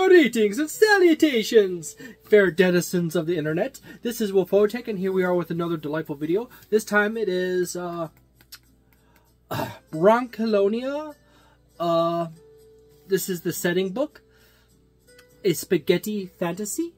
Greetings and salutations, fair denizens of the internet. This is Wolfphototech, and here we are with another delightful video. This time it is Brancalonia. This is the setting book, a spaghetti fantasy.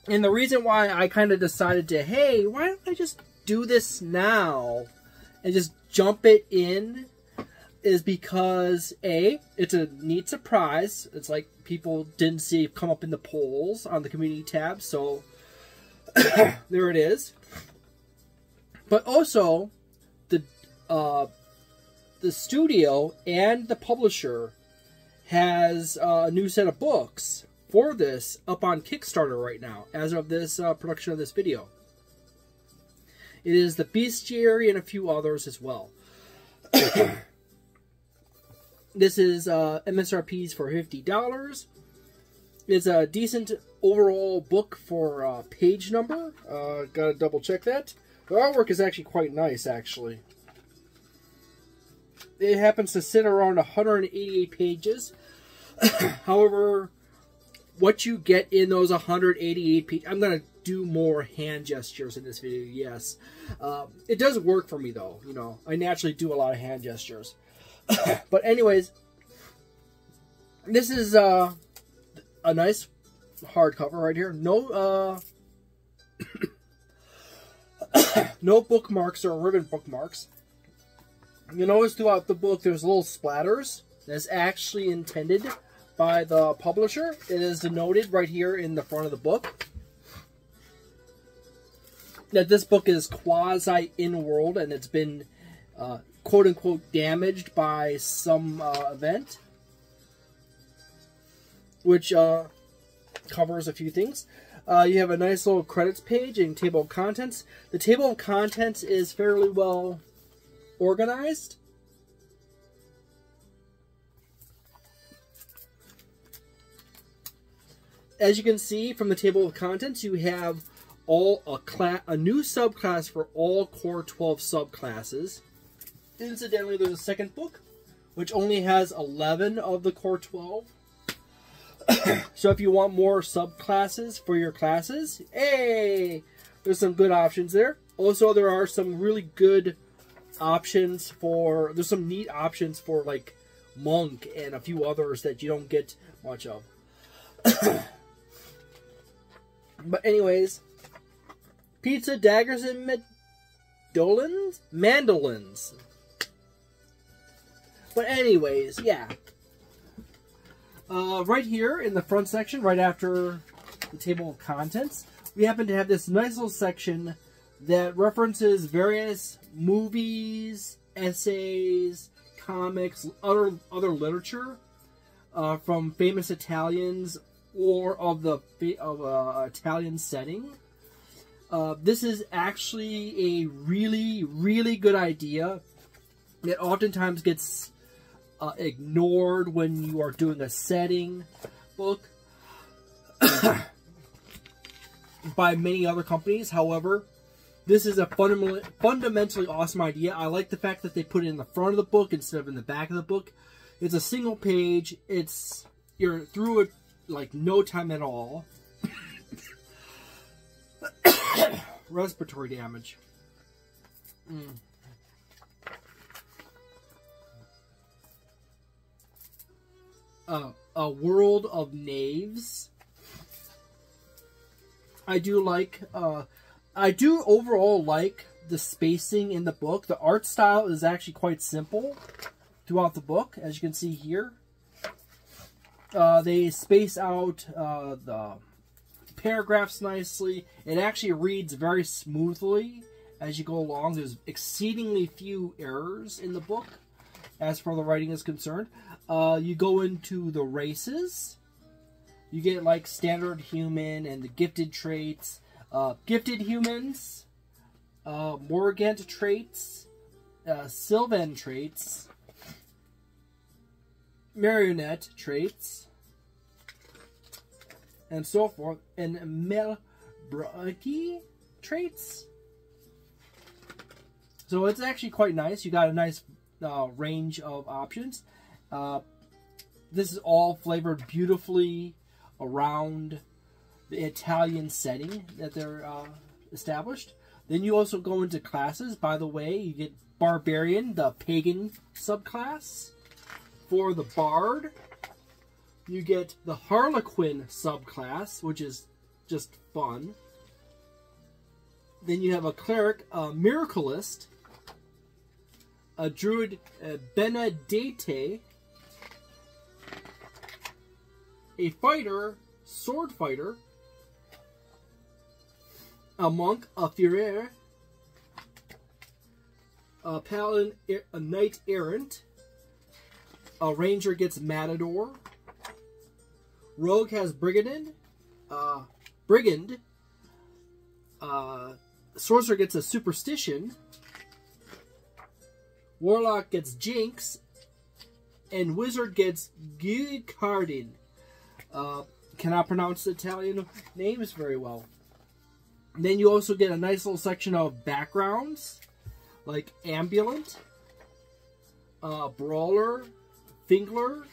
And the reason why I kind of decided to, hey, why don't I just do this now and just jump it in, is because A, it's a neat surprise. It's like people didn't see it come up in the polls on the community tab, so there it is. But also, the studio and the publisher has a new set of books for this up on Kickstarter right now, as of this production of this video. It is the Bestiary and a few others as well. This is MSRPs for $50. It's a decent overall book for page number. Gotta double check that. The artwork is actually quite nice, actually. It happens to sit around 188 pages. However, what you get in those 188 pages, I'm gonna do more hand gestures in this video, yes. It does work for me, though. You know, I naturally do a lot of hand gestures. But anyways, this is a nice hardcover right here. No no bookmarks or ribbon bookmarks. You notice throughout the book there's little splatters. That's actually intended by the publisher. It is denoted right here in the front of the book that this book is quasi in-world and it's been quote-unquote damaged by some event, which covers a few things. You have a nice little credits page and table of contents. The table of contents is fairly well organized. As you can see from the table of contents, you have a new subclass for all core 12 subclasses. Incidentally, there's a second book, which only has 11 of the core 12. So if you want more subclasses for your classes, hey, there's some good options there. Also, there are some really good options for, there's some neat options for like monk and a few others that you don't get much of. But anyways, pizza, daggers, and mandolins. But anyways, yeah. Right here in the front section, right after the table of contents, we happen to have this nice little section that references various movies, essays, comics, other literature from famous Italians or of the Italian setting. This is actually a really, really good idea. It oftentimes gets ignored when you are doing a setting book by many other companies. However, this is a fundamentally awesome idea. I like the fact that they put it in the front of the book instead of in the back of the book. It's a single page. You're through it like no time at all. Respiratory damage. A World of Knaves. I do overall like the spacing in the book. The art style is actually quite simple throughout the book, as you can see here. They space out the paragraphs nicely. It actually reads very smoothly as you go along. There's exceedingly few errors in the book as far as the writing is concerned. You go into the races. You get like standard human and the gifted traits. Gifted humans, Morgant traits, Sylvan traits, marionette traits, and so forth, and Melbraki traits. So it's actually quite nice. You got a nice range of options. this is all flavored beautifully around the Italian setting that they're established. Then you also go into classes. By the way, you get Barbarian, the pagan subclass. For the Bard, you get the Harlequin subclass, which is just fun. Then you have a Cleric, a Miracleist, a Druid, Benedete, a Fighter, Sword Fighter, a Monk, a Furrier, a Paladin, a Knight Errant, a Ranger gets Matador, Rogue has Brigand, Sorcerer gets a Superstition, Warlock gets Jinx, and Wizard gets Guicardin. Cannot pronounce Italian names very well. And then you also get a nice little section of backgrounds, like Ambulant, Brawler, Fingler,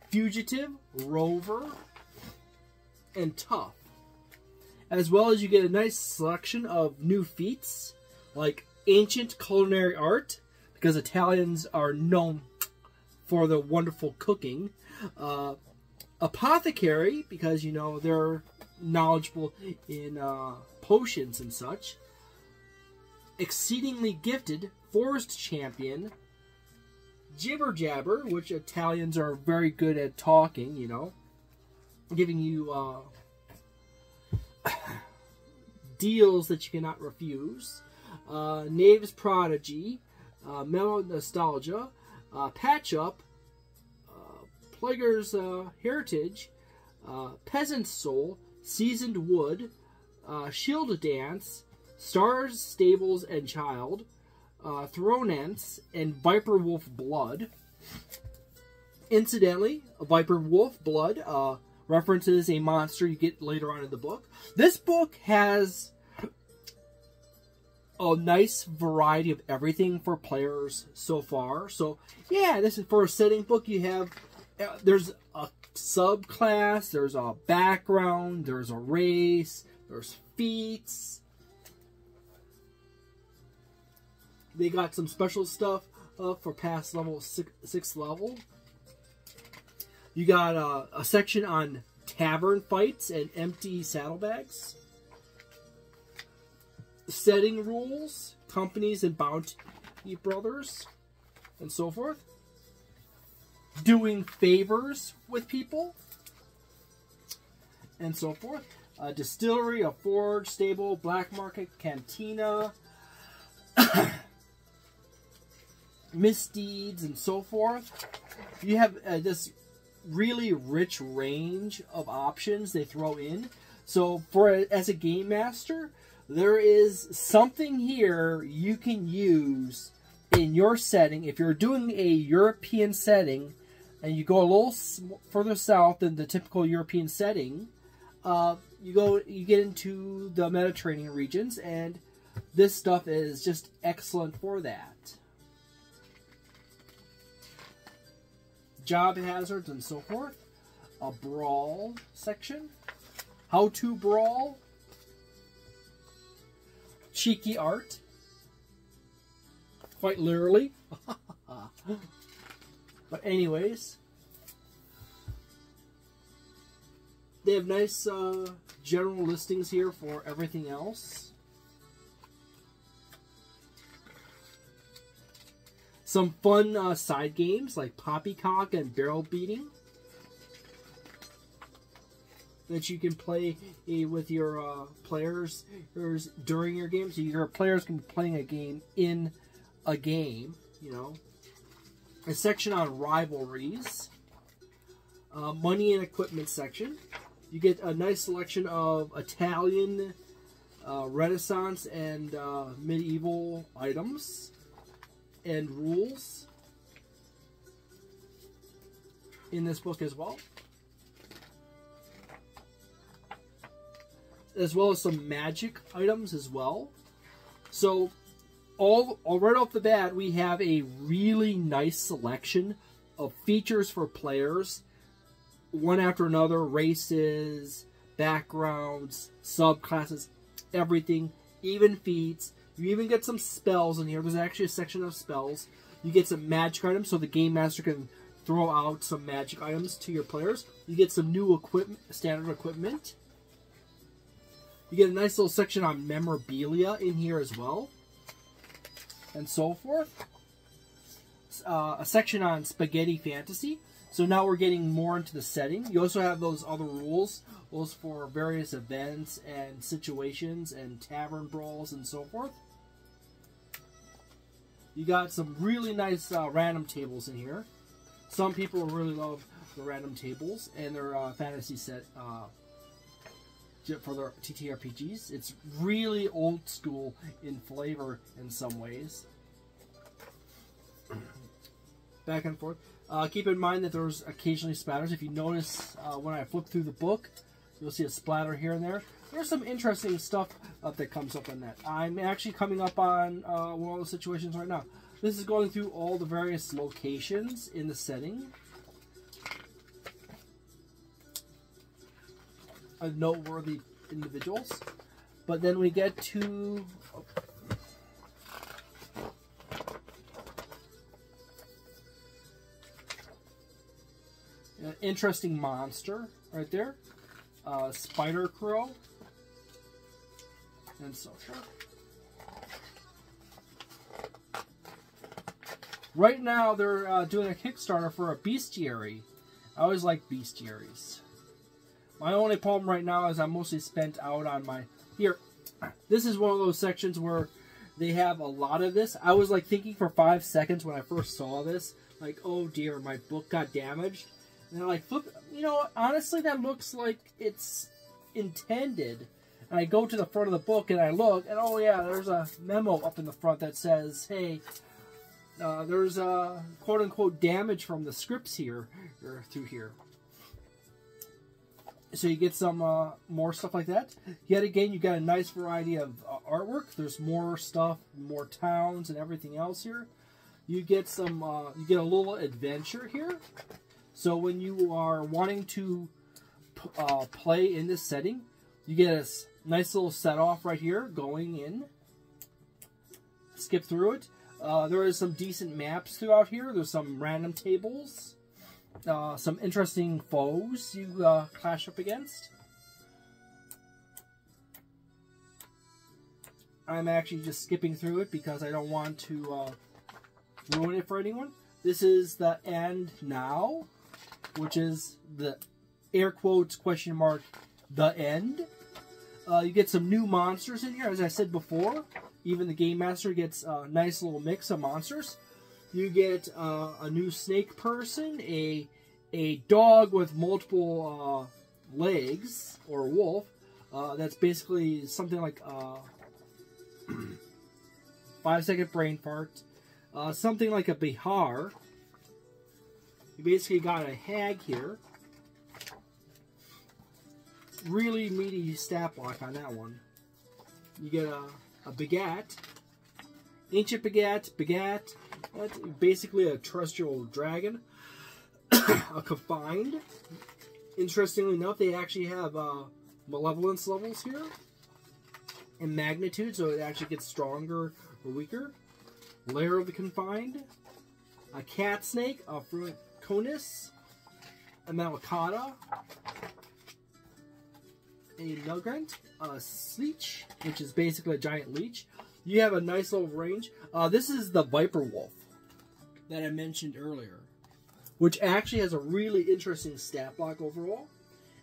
Fugitive, Rover, and Tough. As well as you get a nice selection of new feats, like Ancient Culinary Art, because Italians are known for their wonderful cooking. Apothecary, because, you know, they're knowledgeable in potions and such. Exceedingly Gifted, Forest Champion, Jibber Jabber, which Italians are very good at talking, you know, giving you deals that you cannot refuse. Knave's Prodigy, Mellow Nostalgia, Patch Up, Plaguer's Heritage, Peasant's Soul, Seasoned Wood, Shield Dance, Stars, Stables, and Child, Thronance, and Viper Wolf Blood. Incidentally, Viper Wolf Blood references a monster you get later on in the book. This book has a nice variety of everything for players so far. So, yeah, this is for a setting book. You have, there's a subclass, there's a background, there's a race, there's feats. They got some special stuff for past level 6th level. You got a section on tavern fights and empty saddlebags. Setting rules, companies and bounty brothers, and so forth. Doing favors with people, and so forth. A distillery, a forge, stable, black market, cantina, misdeeds, and so forth. You have this really rich range of options they throw in. So as a game master, there is something here you can use in your setting. If you're doing a European setting and you go a little further south than the typical European setting, you get into the Mediterranean regions, and this stuff is just excellent for that. Job hazards and so forth. A brawl section. How to brawl. Cheeky art. Quite literally. But anyways, they have nice general listings here for everything else. Some fun side games like Poppycock and Barrel Beating that you can play with your players during your game. So your players can be playing a game in a game, you know. A section on rivalries. Money and equipment section. You get a nice selection of Italian, Renaissance, and medieval items and rules in this book as well. As well as some magic items as well. So right off the bat, we have a really nice selection of features for players, one after another, races, backgrounds, subclasses, everything, even feats. You even get some spells in here. There's actually a section of spells. You get some magic items, so the game master can throw out some magic items to your players. You get some new equipment, standard equipment. You get a nice little section on memorabilia in here as well, and so forth. A section on spaghetti fantasy. So now we're getting more into the setting. You also have those other rules for various events and situations and tavern brawls and so forth. You got some really nice random tables in here. Some people really love the random tables and their fantasy set for their TTRPGs. It's really old school in flavor in some ways. Back and forth. Keep in mind that there's occasionally splatters. If you notice when I flip through the book, you'll see a splatter here and there. There's some interesting stuff that comes up on that. I'm actually coming up on one of those situations right now. This is going through all the various locations in the setting. Noteworthy individuals. But then we get to... an interesting monster right there. Spider Crow. And so forth. Right now, they're doing a Kickstarter for a bestiary. I always like bestiaries. My only problem right now is I'm mostly spent out on my... Here, this is one of those sections where they have a lot of this. I was like thinking for 5 seconds when I first saw this, like, oh dear, my book got damaged. And they're like, look, you know, honestly, that looks like it's intended. And I go to the front of the book and I look, and oh yeah, there's a memo up in the front that says, hey, there's quote-unquote damage from the scripts here, or through here. So you get some more stuff like that. Yet again, you got a nice variety of artwork. There's more stuff, more towns and everything else here. You get some, you get a little adventure here. So when you are wanting to play in this setting, you get a nice little set off right here going in. Skip through it. There is some decent maps throughout here. There's some random tables. Some interesting foes you clash up against. I'm actually just skipping through it because I don't want to ruin it for anyone. This is the end now, which is the air quotes question mark the end. You get some new monsters in here, as I said before. Even the game master gets a nice little mix of monsters. You get a new snake person, a dog with multiple legs, or a wolf. That's basically something like 5-second brain fart. Something like a bihar. You basically got a hag here. Really meaty stat block on that one. You get a Begat. Ancient Begat. That's basically a terrestrial dragon. A confined. Interestingly enough, they actually have malevolence levels here. And magnitude, so it actually gets stronger or weaker. Lair of the Confined. A cat snake, a Fruiconus. A Malicata. A Nugrant. A Sleech, which is basically a giant leech. You have a nice little range. This is the Viper Wolf that I mentioned earlier, which actually has a really interesting stat block overall.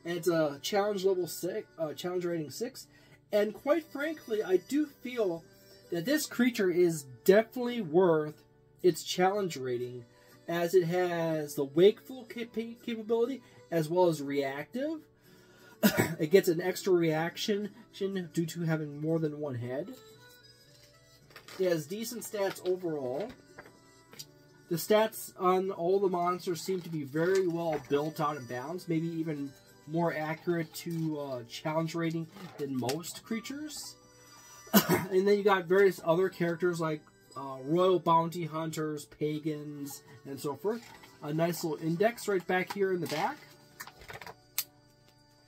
And it's a challenge level 6, challenge rating 6. And quite frankly, I do feel that this creature is definitely worth its challenge rating, as it has the wakeful capability as well as reactive. It gets an extra reaction due to having more than one head. It has decent stats overall. The stats on all the monsters seem to be very well built out and balanced, maybe even more accurate to challenge rating than most creatures. And then you got various other characters like royal bounty hunters, pagans, and so forth. A nice little index right back here in the back.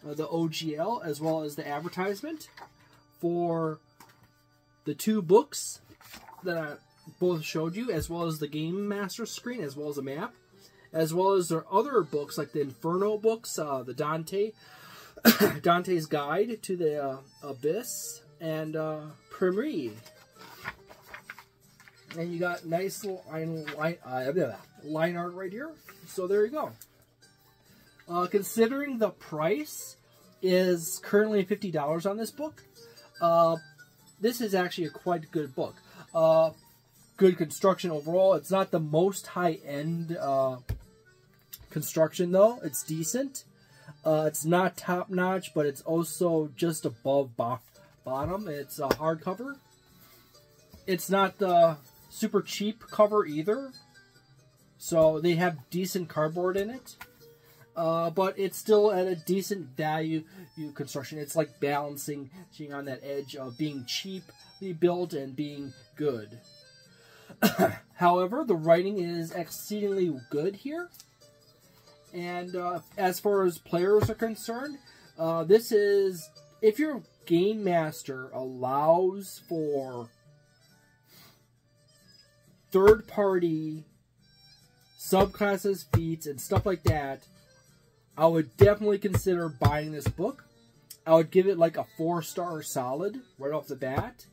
The OGL, as well as the advertisement for the 2 books that I both showed you, as well as the Game Master screen, as well as a map, as well as their other books like the Inferno books, the Dante's Guide to the Abyss, and Primary. And you got nice little line art right here. So there you go. Considering the price is currently $50 on this book, this is actually a quite good book. Good construction overall. It's not the most high-end construction, though. It's decent. It's not top-notch, but it's also just above bottom. It's a hardcover. It's not the super cheap cover either. So they have decent cardboard in it. But it's still at a decent value construction. It's like balancing on that edge of being cheaply built and being good. However, the writing is exceedingly good here. And as far as players are concerned, this is, if your Game Master allows for third-party subclasses, feats, and stuff like that, I would definitely consider buying this book. I would give it like a 4-star solid right off the bat.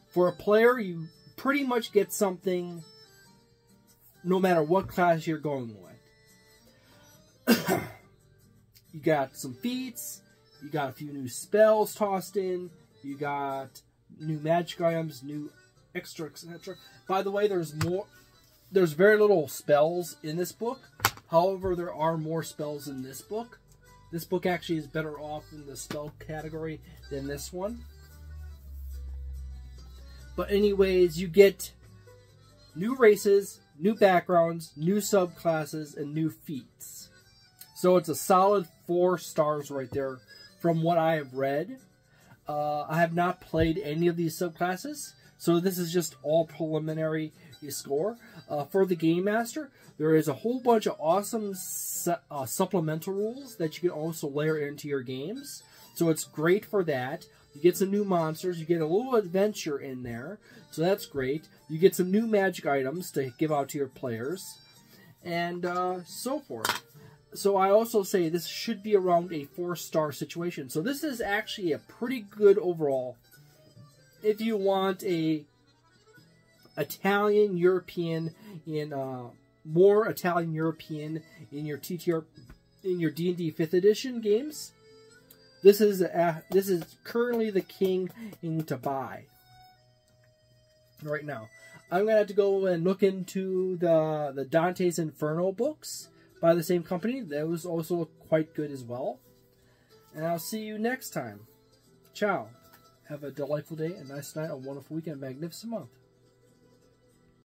For a player, you pretty much get something no matter what class you're going with. You got some feats, you got a few new spells tossed in, you got new magic items, new extra, etc. By the way, there's very little spells in this book. However, there are more spells in this book. This book actually is better off in the spell category than this one. But anyways, you get new races, new backgrounds, new subclasses, and new feats. So it's a solid 4 stars right there from what I have read. I have not played any of these subclasses, so this is just all preliminary score. For the Game Master, there is a whole bunch of awesome supplemental rules that you can also layer into your games. So it's great for that. You get some new monsters. You get a little adventure in there. So that's great. You get some new magic items to give out to your players. And so forth. So I also say this should be around a 4-star situation. So this is actually a pretty good overall. If you want a Italian European more Italian European in your D&D 5th edition games, this is currently the king to buy right now. I'm gonna have to go and look into the Dante's Inferno books by the same company. Those also look quite good as well. And I'll see you next time. Ciao. Have a delightful day, a nice night, a wonderful weekend, a magnificent month.